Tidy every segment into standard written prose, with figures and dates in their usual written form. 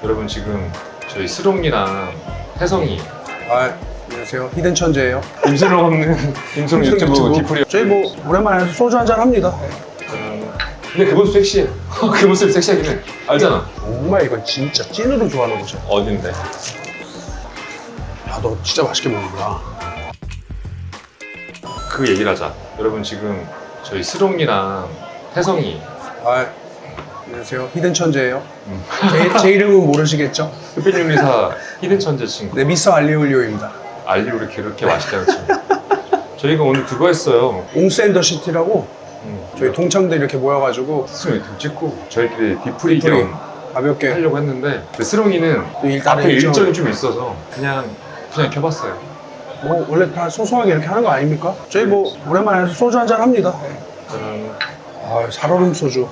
여러분 지금 저희 스롱이랑 혜성이 안녕하세요. 히든 천재예요. 임수롱 없는 임수롱 유튜브 디프리. 저희 뭐 오랜만에 소주 한잔 합니다. 근데 그 모습 섹시해. 그 모습 섹시하긴 해. 알잖아. 정말 이건 진짜 찐으로 좋아하는 거죠. 어딘데? 야, 너 진짜 맛있게 먹는구나. 그 얘기를 하자. 여러분 지금 저희 스롱이랑 혜성이 안녕하세요. 히든 천재예요. 제 이름은 모르시겠죠? 흑백요리사 히든 천재 친구. 네, 미스터 알리올리오입니다. 알리오를 그렇게 맛있게 하는 친구. 저희가 오늘 그거 했어요. 옹스앤더시티라고 저희 동창들 이렇게 모여가지고 스롱이 좀 찍고 저희끼리 디프리 겸 가볍게 하려고 했는데 근데 스롱이는 일단은 앞에 일정이 좀 있어서 그냥 켜봤어요. 뭐 원래 다 소소하게 이렇게 하는 거 아닙니까? 저희 뭐 오랜만에 소주 한잔 합니다. 저는 살얼음 소주.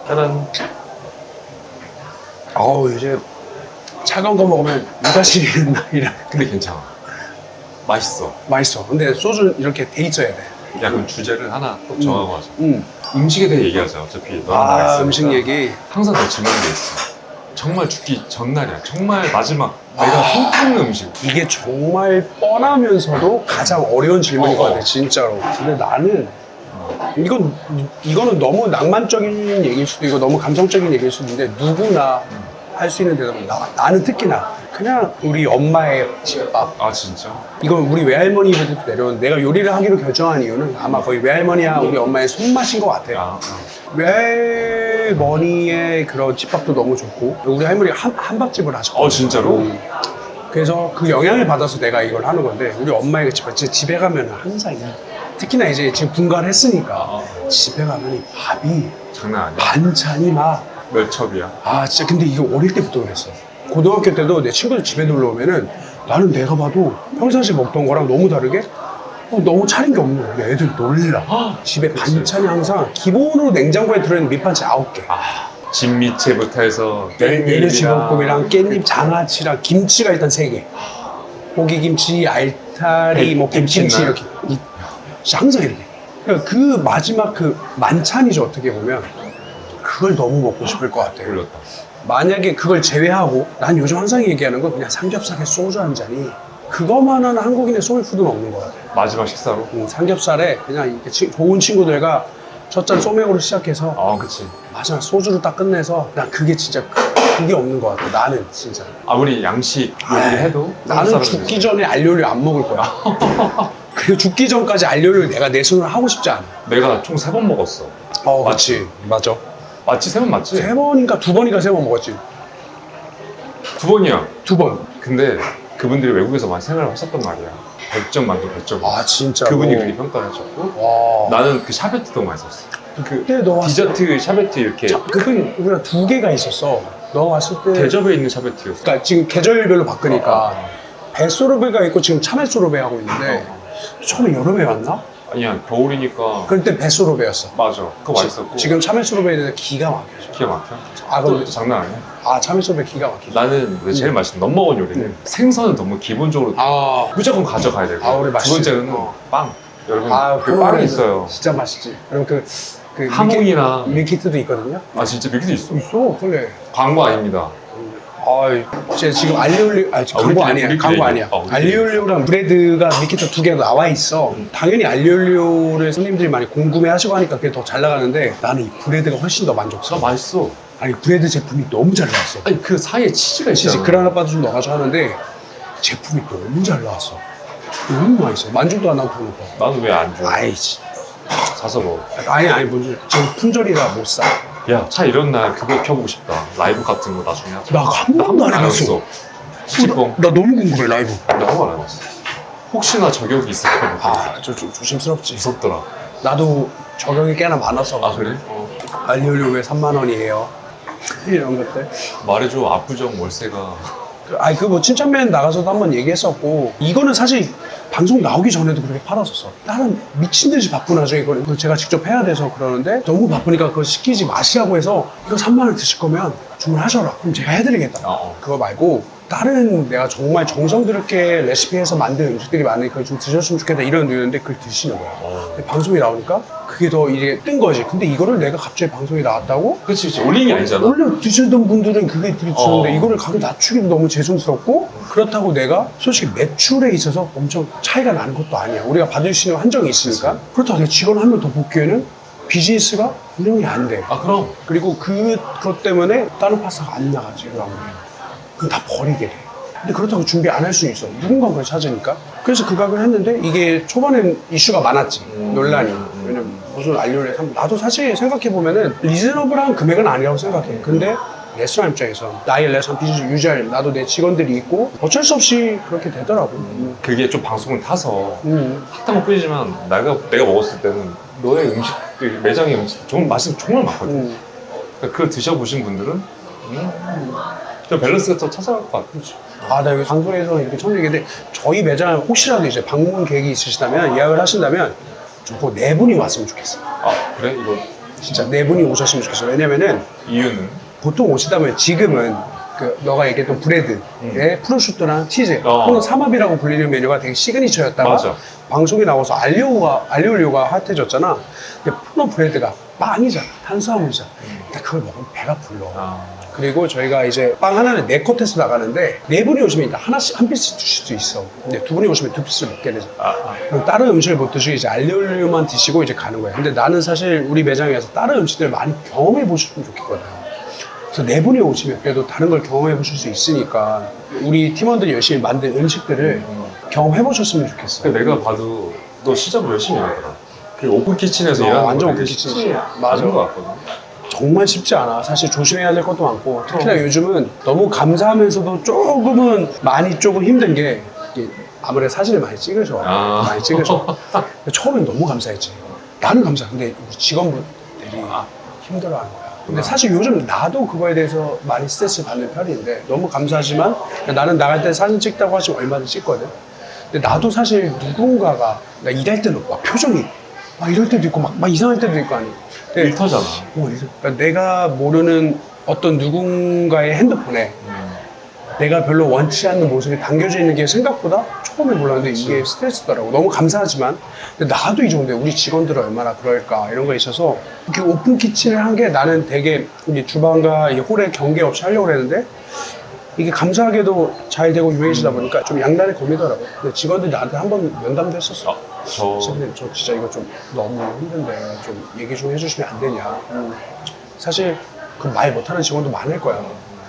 짜란. 이제 차가운 거 먹으면 누가 시리는 이라 근데 괜찮아. 맛있어. 맛있어. 근데 소주 이렇게 돼 있어야 돼. 야 그럼 주제를 하나 꼭 정하고 하자. 음. 음식에 대해 얘기하자. 어차피 너랑 나가 있으니까. 음식 얘기. 항상 더 질문한 게 있어. 정말 죽기 전날이야. 정말 마지막 내가 힘든 음식. 이게 정말 뻔하면서도 가장 어려운 질문인 것 같아, 진짜로. 근데 나는 이거는 너무 낭만적인 얘기일 수도 있고 너무 감성적인 얘기일 수도 있는데 누구나 할 수 있는 대답은 나는 특히나 그냥 우리 엄마의 집밥. 아 진짜? 이건 우리 외할머니부터 내려온 내가 요리를 하기로 결정한 이유는 아마 거의 외할머니와 우리 엄마의 손맛인 것 같아요. 외할머니의 그런 집밥도 너무 좋고 우리 할머니가 한밥집을 하셨거든요. 진짜로? 그래서 그 영향을 받아서 내가 이걸 하는 건데 우리 엄마의 집밥 집에 가면 항상 특히나 이제 지금 분가를 했으니까 집에 가면 이 밥이 장난 아니야? 반찬이 막 몇 첩이야? 진짜 근데 이게 어릴 때부터 그랬어. 고등학교 때도 내 친구들 집에 놀러 오면은 나는 내가 봐도 평상시에 먹던 거랑 너무 다르게 너무 차린 게 없는 거야. 애들 놀라. 집에 그치. 반찬이 항상 기본으로 냉장고에 들어있는 밑반찬 9개. 진미채부터 해서 메르치볶음이랑 깻잎, 장아찌랑 김치가 일단 3개. 고기김치, 알타리, 뭐 김치 이렇게. 항상 이렇게. 그러니까 그 마지막 그 만찬이죠, 어떻게 보면. 그걸 너무 먹고 싶을 것 같아요. 올렸다. 만약에 그걸 제외하고 난 요즘 항상 얘기하는 건 그냥 삼겹살에 소주 한 잔이 그거만한 한국인의 소울푸드는 없는 것 같아요. 마지막 식사로? 삼겹살에 그냥 이렇게 좋은 친구들과 첫 잔 소맥으로 시작해서 그치. 마지막 소주로 딱 끝내서 난 그게 진짜 그게 없는 것 같아. 나는 진짜 아무리 양식 요리를 해도 나는 죽기 전에 알료올리오 안 먹을 거야. 그리고 죽기 전까지 알료올리오 내가 내 손으로 하고 싶지 않아. 내가 총 3번 먹었어. 그렇지. 맞아. 맞지? 3번 맞지? 3번인가 2번인가 3번 먹었지. 2번이야. 2번. 근데 그분들이 외국에서 많이 생활을 하셨단 말이야. 100점 만점 100점. 진짜. 그분이 그렇게 평가를 해줬고 와. 나는 그 샤베트도 많이 썼어. 그때 너 왔을 디저트 샤베트 이렇게 큰 우리가 2개가 있었어. 너 왔을 때 대접에 있는 샤베트였어. 그러니까 지금 계절별로 바꾸니까 배소르베가 있고 지금 참외소르베 하고 있는데 처음에 여름에 왔나? 아니야 겨울이니까. 그때 배소르베였어. 맞아. 그거 맛있었고. 지금 참외소르베에 대해서 기가 막혀. 기가 막혀? 그럼 또 장난 아니야? 참외소르베 기가 막히죠. 나는 제일 맛있는 넘버원 요리는 생선은 너무 기본적으로 무조건 가져가야 되고 우리 두 맛있지. 번째는 빵. 여러분 그 그거는 빵이 있어요. 진짜 맛있지. 그리고 그 하몽이랑 밀키트도 있거든요. 진짜 밀키트 있어. 있어, 원래. 광고 아닙니다. 제가 지금 알리올리오, 광고 아니야. 우리끼리 광고 얘기해. 아니야. 알리올리오랑 브레드가 밀키트 2개가 나와 있어. 당연히 알리올리오를 손님들이 많이 궁금해 하시고 하니까 그게 더 잘 나가는데 나는 이 브레드가 훨씬 더 만족스러워. 맛있어. 아니, 브레드 제품이 너무 잘 나왔어. 아니 그 사이에 치즈가 있잖아. 치즈 그라나바도 좀 넣어가지고 하는데 제품이 너무 잘 나왔어. 너무 맛있어. 만족도 안 나고 돈 오빠. 나는 왜 안 줘? 아이지. 사서 먹어. 아니, 뭔지. 지금 품절이라 못 사. 야, 차 이런 날 그거 켜보고 싶다. 라이브 같은 거 나중에 하자. 나 한 번도 안 해봤어. 시집봉. 나 너무 궁금해, 라이브. 나 한 번 안 해봤어. 혹시나 저격이 있을까 봐. 좀 조심스럽지. 무섭더라. 나도 적용이 꽤나 많았어. 그래? 알리올리오 왜 3만 원이에요? 이런 것들. 말해줘. 압구정 월세가. 그 뭐 칭찬맨 나가서도 한번 얘기했었고 이거는 사실 방송 나오기 전에도 그렇게 팔았었어. 나는 미친 듯이 바쁘나죠. 이걸 제가 직접 해야 돼서 그러는데 너무 바쁘니까 그거 시키지 마시라고 해서 이거 3만 원 드실 거면 주문하셔라. 그럼 제가 해드리겠다. 그거 말고 다른 내가 정말 정성 들였게 레시피해서 만든 음식들이 많으니까 좀 드셨으면 좋겠다 이런 의견인데 그걸 드시는 거야. 근데 방송에 나오니까 그게 그게 더 이게 뜬 거지. 근데 이거를 내가 갑자기 방송에 나왔다고? 그치 올린 게 아니잖아. 원래 드시던 분들은 그게 드시는데 어. 이거를 가격 낮추기도 너무 죄송스럽고, 그렇다고 내가 솔직히 매출에 있어서 엄청 차이가 나는 것도 아니야. 우리가 받을 수 있는 한정이 있으니까. 그렇다고 내가 직원 한 명 더 뽑기에는 비즈니스가 운영이 안 돼. 아 그럼 그리고 그것 때문에 다른 파스가 안 나가지. 그럼 다 버리게 돼. 근데 그렇다고 준비 안 할 수 있어. 누군가 그걸 찾으니까. 그래서 그 가격을 했는데 이게 초반엔 이슈가 많았지. 논란이. 왜냐면 무슨 알료를 나도 사실 생각해보면은 리즈너블한 금액은 아니라고 생각해. 근데 레스토랑 입장에서 나의 레스토랑 비즈니스 유지하려면 나도 내 직원들이 있고 어쩔 수 없이 그렇게 되더라고. 그게 좀 방송을 타서 핫한 건 뿐이지만 내가 먹었을 때는 너의 음식들 매장의 음식 정말 맛이 정말 많거든. 그러니까 그걸 드셔보신 분들은 좀 밸런스가 더 찾아갈 것 같아. 아, 나 여기 방송에서 이렇게 처음 얘기했는데 저희 매장 혹시라도 이제 방문 계획이 있으시다면 예약을 하신다면 저거 4분이 왔으면 좋겠어요. 아 그래? 이거 진짜 4분이 오셨으면 좋겠어요. 왜냐면은 이유는? 보통 오시다면 지금은 그 너가 얘기했던 브레드에 프로슈트랑 치즈, 그거는 삼합이라고 불리는 메뉴가 되게 시그니처였다가 맞아. 방송에 나와서 알리올리오가 핫해졌잖아. 근데 프로 브레드가 빵이잖아, 탄수화물이잖아. 근데 그걸 먹으면 배가 불러. 그리고 저희가 이제 빵 하나는 4컷에서 나가는데 4분이 오시면 일단 한 피스 드실 수 있어. 근데 2분이 오시면 2피스를 먹게 되죠. 그럼 다른 음식을 못 드시고 이제 알리올리오만 드시고 이제 가는 거예요. 근데 나는 사실 우리 매장에서 다른 음식들 많이 경험해 보셨으면 좋겠거든. 그래서 4분이 오시면 그래도 다른 걸 경험해 보실 수 있으니까 우리 팀원들이 열심히 만든 음식들을 경험해 보셨으면 좋겠어. 내가 봐도 너 시작을 열심히 하더라. 그 오픈 키친에서 어, 일하는 완전 거 오픈 되게 키친. 쉽지 맞아. 않은 것 같거든. 정말 쉽지 않아. 사실 조심해야 될 것도 많고 특히나 요즘은 너무 감사하면서도 조금은 많이 조금 힘든 게 이게 아무래도 사진을 많이 찍으셔. 많이 찍으셔. 근데 처음엔 너무 감사했지. 나는 감사해. 근데 우리 직원분들이 힘들어하는 거야. 근데 사실 요즘 나도 그거에 대해서 많이 스트레스 받는 편인데 너무 감사하지만 나는 나갈 때 사진 찍다고 하시면 얼마든지 찍거든. 근데 나도 사실 누군가가 나 일할 때는 막 표정이 막 이럴 때도 있고 막 이상할 때도 있고 아니. 일터잖아. 그러니까 내가 모르는 어떤 누군가의 핸드폰에 내가 별로 원치 않는 모습이 담겨져 있는 게 생각보다 처음에 몰랐는데 이게 스트레스더라고. 너무 감사하지만 근데 나도 이 정도에 우리 직원들은 얼마나 그럴까 이런 거 있어서 이렇게 오픈 키친을 한 게 나는 되게 이제 주방과 이 홀에 경계 없이 하려고 했는데 이게 감사하게도 잘 되고 유명해지다 보니까 좀 양날의 검이더라고. 근데 직원들이 나한테 한 번 면담도 했었어. 선생님 저 진짜 이거 좀 너무 힘든데 좀 얘기 좀 해주시면 안 되냐. 사실 그 말 못하는 직원도 많을 거야.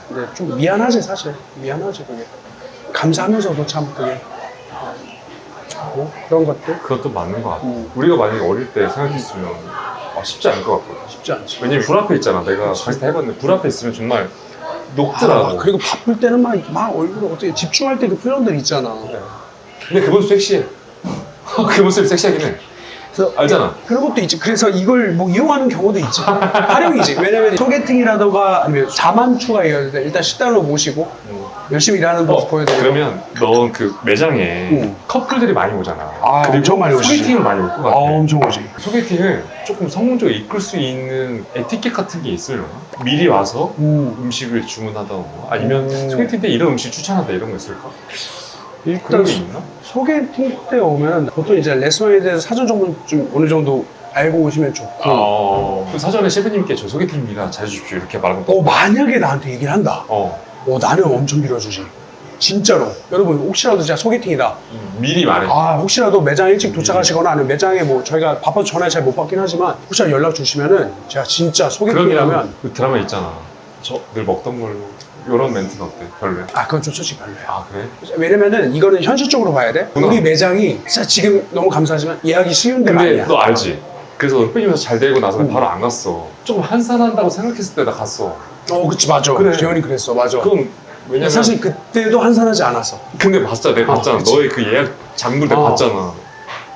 근데 좀 미안하지 사실. 미안하지 그게. 감사하면서도 참 그게 뭐 그런 것들 그것도 맞는 것 같아. 우리가 만약에 어릴 때 생각했으면 쉽지 않을 것 같거든. 쉽지 않지. 왜냐면 불 앞에 있잖아. 내가 바리스타 해봤는데 불 앞에 있으면 정말 녹더라고. 그리고 바쁠 때는 막 얼굴을 어떻게 집중할 때 그 표정들 있잖아. 근데 그 모습 섹시해. 그 모습이 섹시하긴 해. 그래서 알잖아. 그런 것도 있지. 그래서 이걸 뭐 이용하는 경우도 있지. 활용이지. 왜냐면 소개팅이라던가 아니면 자만추가 이럴 때 일단 식당으로 모시고 열심히 일하는 모습 보여드리고. 그러면 넌 그 매장에 커플들이 많이 오잖아. 그리고 엄청 많이 오시지. 소개팅을 많이 올 것 같아. 엄청 오지. 소개팅을 조금 성공적으로 이끌 수 있는 에티켓 같은 게 있으려나? 미리 와서 음식을 주문하던가 아니면 소개팅 때 이런 음식 추천한다 이런 거 있을까? 그런 일단 게 있나? 소개팅 때 오면 보통 이제 레스토랑에 대해서 사전 정보 좀 어느 정도 알고 오시면 좋고. 그 사전에 셰프님께 저 소개팅입니다. 잘해주십시오. 이렇게 말하면 또. 만약에 나한테 얘기를 한다. 나는 엄청 밀어주지. 진짜로. 여러분 혹시라도 제가 소개팅이다. 미리 말해. 혹시라도 매장 일찍 도착하시거나 아니면 매장에 뭐 저희가 바빠서 전화 잘 못 받긴 하지만 혹시라도 연락 주시면은 제가 진짜 소개팅이라면 그 드라마 있잖아. 저 늘 먹던 걸로. 이런 멘트는 어때? 별로야? 그건 좀 솔직히 별로야. 그래? 왜냐면은 이거는 현실적으로 봐야 돼. 우리 매장이 진짜 지금 너무 감사하지만 예약이 쉬운 데가 근데 아니야. 너 알지? 그래서 흑백이면서 잘 되고 나서 바로 안 갔어. 조금 한산한다고 생각했을 때 나 갔어. 그치 맞아. 그래. 재현이 그랬어. 맞아. 그럼 왜냐면 사실 그때도 한산하지 않았어. 근데 봤잖아. 내가 봤잖아. 그치. 너의 그 예약 장부를 내가 봤잖아.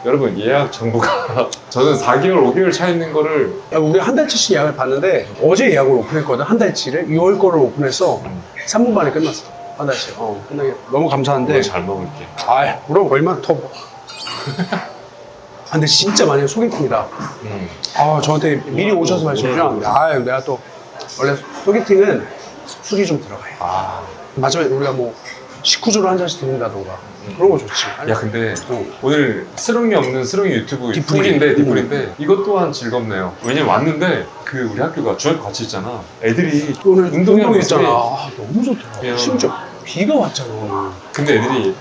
여러분 예약 정보가 저는 4개월, 5개월 차 있는 거를 우리 한 달치씩 예약을 봤는데 어제 예약을 오픈했거든. 한 달치를 6월 거를 오픈해서 3분 만에 끝났어. 한 달치. 끝나게 너무 감사한데. 잘 먹을게. 그럼 얼마나 더. 근데 진짜 만약에 소개팅이다. 저한테 미리 오셔서 말씀해주면 내가 또 원래 소개팅은 술이 좀 들어가요. 마지막에 우리가 뭐 식후주로 한 잔씩 드린다던가 그런 거 좋지. 야 근데 어. 오늘 스롱이 없는 스롱이 유튜브 디프리. 디프리인데 이것 또한 즐겁네요. 왜냐면 왔는데 그 우리 학교가 중학교 같이 있잖아. 애들이 오늘 운동하고 운동했잖아. 있으니 아, 너무 좋더라. 그냥- 심지어 비가 왔잖아 오늘. 근데 애들이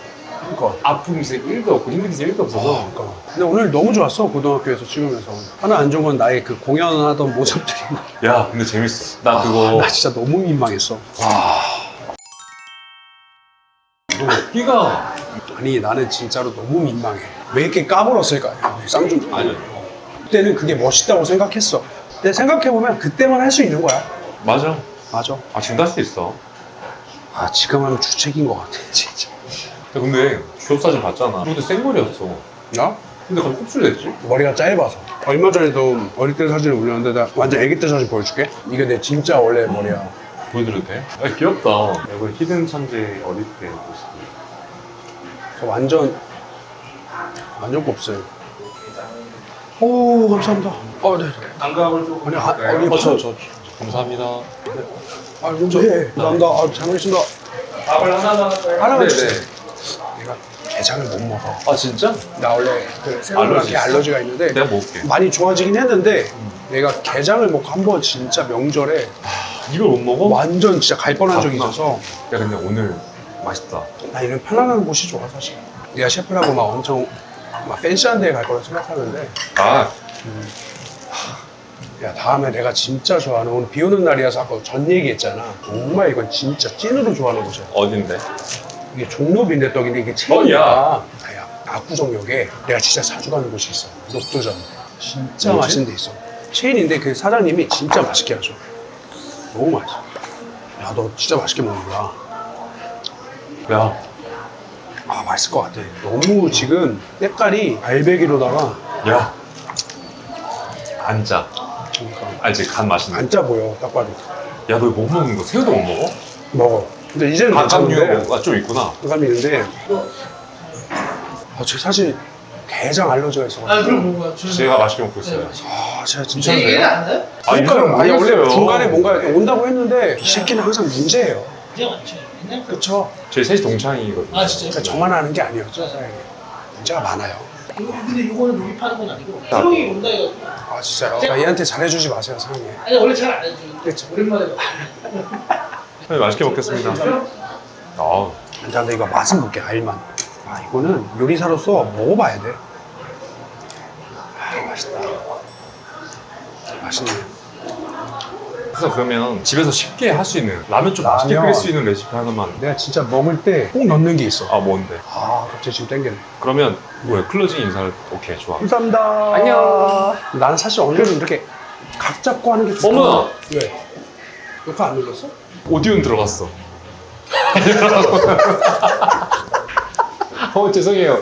그러니까. 아픈 기색 1도 없고 힘든 기색 1도 없어서 그러니까. 근데 오늘 너무 좋았어 고등학교에서 찍으면서. 하나 안 좋은 건 나의 그 공연하던 모습들이. 야 근데 재밌어. 나 그거 나 진짜 너무 민망했어. 이거 끼가 아니 나는 진짜로 너무 민망해. 왜 이렇게 까불었을까? 쌍중. 아니야. 그때는 그게 멋있다고 생각했어. 근데 생각해보면 그때만 할 수 있는 거야. 맞아. 맞아. 아 지금도 할 수 있어. 아 지금 하면 주책인 것 같아 진짜. 야, 근데 졸업사진 봤잖아. 근데 생머리였어. 나? 근데 갑자기 곱슬됐지? 머리가 짧아서. 얼마 전에도 어릴 때 사진을 올렸는데 나 완전 애기 때 사진 보여줄게. 이게 내 진짜 원래 머리야. 보여드려도 돼? 야, 귀엽다. 이거 히든 천재 어릴 때 모습. 저 완전 곱슬. 오 감사합니다. 네. 장갑을 조금. 아니, 아니, 저. 감사합니다. 아 먼저 해. 감사합니다. 아, 잘 먹겠습니다. 밥을 하나만 하나만 네, 주세요. 네. 내가 게장을 못 먹어. 아 진짜? 나 원래 그 생각나게 알러지가 있는데 내가 먹을게. 많이 좋아지긴 했는데 내가 게장을 먹고 한 번 진짜 명절에 이걸 못 먹어? 완전 진짜 갈 뻔한 적이 그렇구나. 있어서 야 근데 오늘 맛있다. 나 이런 편안한 곳이 좋아 사실. 내가 셰프라고 막 엄청 막 팬시한 데에 갈 거라 생각하는데 아 야 다음에 내가 진짜 좋아하는 오늘 비 오는 날이라서 아까 전 얘기했잖아. 정말 이건 진짜 찐으로 좋아하는 곳이야. 어딘데? 이게 종로 빈대떡인데 이게 체인이야. 야. 압구정역에 내가 진짜 자주 가는 곳이 있어. 녹두전. 진짜 뭐지? 맛있는 데 있어. 체인인데 그 사장님이 진짜 맛있게 하셔. 너무 맛있어. 야 너 진짜 맛있게 먹는구나. 야 아 맛있을 것 같아. 너무 지금 색깔이 알배기로다가 야. 안 짜. 그러니까 알지? 간 맛있는. 안 짜 보여 딱 봐도. 야 너 못 먹는 거 새우도 못 먹어? 먹어. 근데 이제는 괜찮은데. 감류가 좀 있구나. 감이 있는데. 저 사실 게장 알러지가 있어가지고. 아 그럼 뭔가 제가 맛있게 먹고 있어요. 아 제가 진짜. 제 얘기를 안 해요? 아 그러니까 아니 원래 모르겠어요. 중간에 뭔가 이렇게 온다고 했는데 이 새끼는 항상 문제예요. 이제 많죠. 옛날 그쵸? 저희 셋이 동창이거든요. 아 진짜요? 그러니까 저만 아는 게 아니었죠 사장님. 문제가 많아요. 근데 이거는 여기 파는 건 아니고 형이 온다 해가지고 아 진짜요? 그러니까 얘한테 잘해주지 마세요 사장님. 아니 원래 잘 안 해줘. 그쵸. 오랜만에 네, 맛있게 먹겠습니다. 아 일단 근데 이거 맛은 볼게 알만. 아 이거는 요리사로서 먹어봐야 돼. 아 맛있다. 맛있네. 그래서 그러면 집에서 쉽게 할 수 있는 라면 좀 맛있게 라면. 끓일 수 있는 레시피 하나만. 내가 진짜 먹을 때 꼭 넣는 게 있어. 아 뭔데? 아 갑자기 지금 땡기네. 그러면 뭐야 클로징 인사를 오케이 좋아. 감사합니다. 안녕. 나는 사실 언제든 이렇게 각 잡고 하는 게 좋아. 어머나! 왜? 녹화 안 눌렀어? 오디오는 들어갔어. 죄송해요.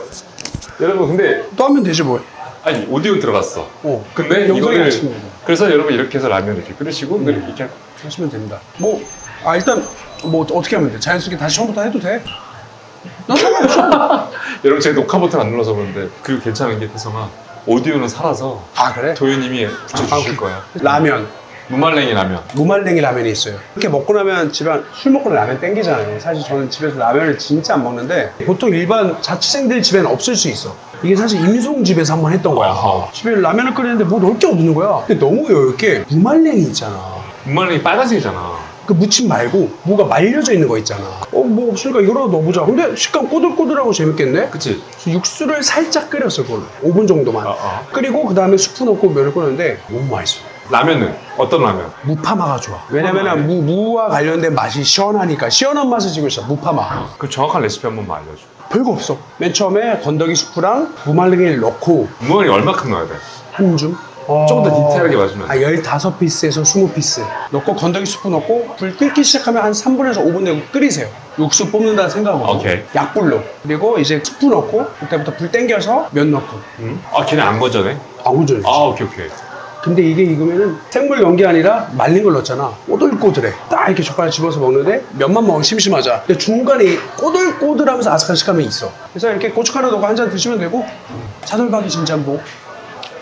여러분 근데 또 하면 되지 뭘. 아니 오디오 들어갔어. 근데 영상이 이거를 아침이네. 그래서 여러분 이렇게 해서 라면 이렇게 끓이시고 이렇게 하시면 됩니다. 뭐, 일단, 뭐, 어떻게 하면 돼? 자연스럽게 다시 처음부터 해도 돼? 난 상관없어. 여러분 제가 녹화 버튼 안 눌러서 그런데 그리고 괜찮은 게 태성아 오디오는 살아서 아, 그래? 도현님이 붙여주실 거야. 라면. 무말랭이 라면. 무말랭이 라면이 있어요. 이렇게 먹고 나면 집안 술 먹고 라면 땡기잖아요. 사실 저는 집에서 라면을 진짜 안 먹는데 보통 일반 자취생들 집에는 없을 수 있어. 이게 사실 임송 집에서 한번 했던 거야. 아하. 집에 라면을 끓이는데 뭐 넣을 게 없는 거야. 근데 너무 얇게 무말랭이 있잖아. 무말랭이 빨간색이잖아. 그 무침 말고 뭐가 말려져 있는 거 있잖아. 뭐 없으니까 이거라도 넣어보자. 근데 식감 꼬들꼬들하고 재밌겠네? 그치? 그래서 육수를 살짝 끓였어, 그걸. 5분 정도만. 끓이고 그 다음에 스프 넣고 면을 끓였는데 너무 맛있어. 라면은 어떤 라면? 무파마가 좋아. 왜냐면 무와 관련된 맛이 시원하니까 시원한 맛을 지고 있어. 무파마. 그 정확한 레시피 한 번만 알려줘. 별거 없어. 맨 처음에 건더기 스프랑 무말랭이를 넣고 무말랭이 얼마큼 넣어야 돼? 한 줌. 좀 더 디테일하게 맞으면 돼. 15피스에서 20피스 넣고 건더기 스프 넣고 불 끓기 시작하면 한 3분에서 5분 내고 끓이세요. 육수 뽑는다는 생각으로. 오케이. 약불로. 그리고 이제 스프 넣고 그때부터 불 땡겨서 면 넣고. 아 걔네 안 건져내? 아우절. 아 오케이. 근데 이게 익으면은 생물 연기 아니라 말린 걸 넣었잖아. 꼬들꼬들해. 딱 이렇게 젓가락 집어서 먹는데 면만 먹으면 심심하자. 근데 중간에 꼬들꼬들하면서 아삭한 식감이 있어. 그래서 이렇게 고춧가루 넣고 한 잔 드시면 되고 차돌박이 진짬뽕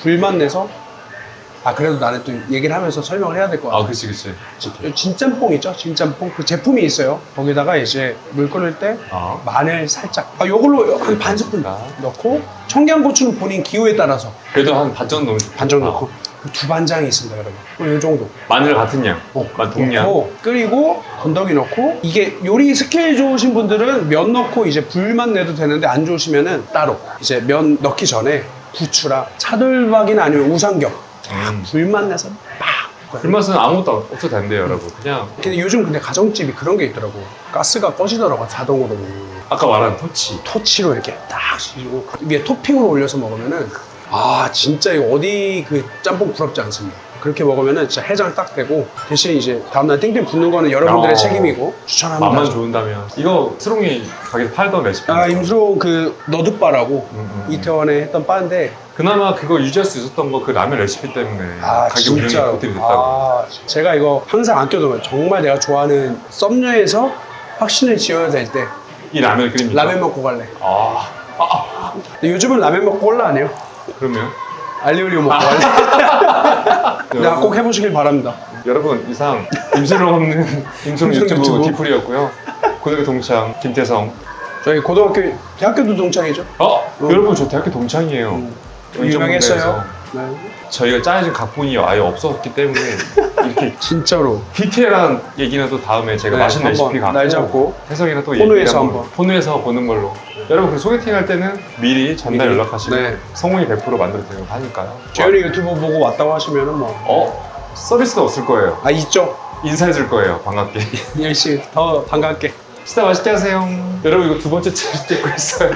불만 내서 아 그래도 나는 또 얘기를 하면서 설명을 해야 될 것 같아. 아, 그치. 진짬뽕 있죠? 진짬뽕 그 제품이 있어요. 거기다가 이제 물 끓일 때 아. 마늘 살짝 요걸로 한 반 스푼 넣고 청양고추는 본인 기호에 따라서 그래도 한 반 정도 넣으면 좋겠다. 반 정도 넣고 두반장이 있습니다 여러분. 이 정도 마늘 같은 양. 동양. 넣고 끓이고 건더기 넣고 이게 요리 스킬 좋으신 분들은 면 넣고 이제 불만 내도 되는데 안 좋으시면은 따로 이제 면 넣기 전에 부추랑 차돌박이나 아니면 우삼겹 불만 내서 막 불맛은 아무것도 없어도 된대요, 여러분. 그냥 근데 요즘 근데 가정집이 그런 게 있더라고. 가스가 꺼지더라고 자동으로. 아까 말한 터치. 터치로 이렇게 딱 씌고 위에 토핑으로 올려서 먹으면은 아 진짜 이거 어디 그 짬뽕 부럽지 않습니다. 그렇게 먹으면은 진짜 해장 딱 되고 대신 이제 다음날 땡땡 붓는 거는 여러분들의 책임이고 추천합니다. 맛만 좋은다면. 이거 스롱이 가게에서 팔던 레시피. 아 임수로 그 너둑바라고 이태원에 했던 바인데 그나마 그거 유지할 수 있었던 거 그 라면 레시피 때문에 아 가게 운영이 진짜 어떻게 됐다고. 제가 이거 항상 안 껴도 정말 내가 좋아하는 썸녀에서 확신을 지어야 될 때 이 라면을 끓입니까? 라면 먹고 갈래. 아, 근데 요즘은 라면 먹고 올라 안 해요. 그러면 알리올리오 먹고 갈래. 나 꼭 해보시길 바랍니다. 여러분 이상 임수롱 없는 임수롱 유튜브 디플이었고요. 고등학교 동창 김태성. 저희 고등학교, 대학교도 동창이죠. 여러분 저 대학교 동창이에요. 유명했어요. 네. 저희가 짜여진 각본이 아예 없었기 때문에 이렇게 진짜로. 디테일한 얘기는 또 다음에 제가 네, 맛있는 한번 레시피 갖고 날 잡고 태성이랑 또 포노에서 얘기를 한번. 포노에서 보는 걸로. 여러분 그 소개팅 할 때는 미리 전날 미리. 연락하시고 네. 성훈이 100% 만들어 드리고 하니까요. 재현이 유튜브 보고 왔다고 하시면은 뭐. 서비스는 없을 거예요. 아, 있죠. 인사해 줄 거예요. 반갑게. 열심히 더 반갑게. 식사 맛있게 하세요. 여러분 이거 두 번째 찍고 있어요.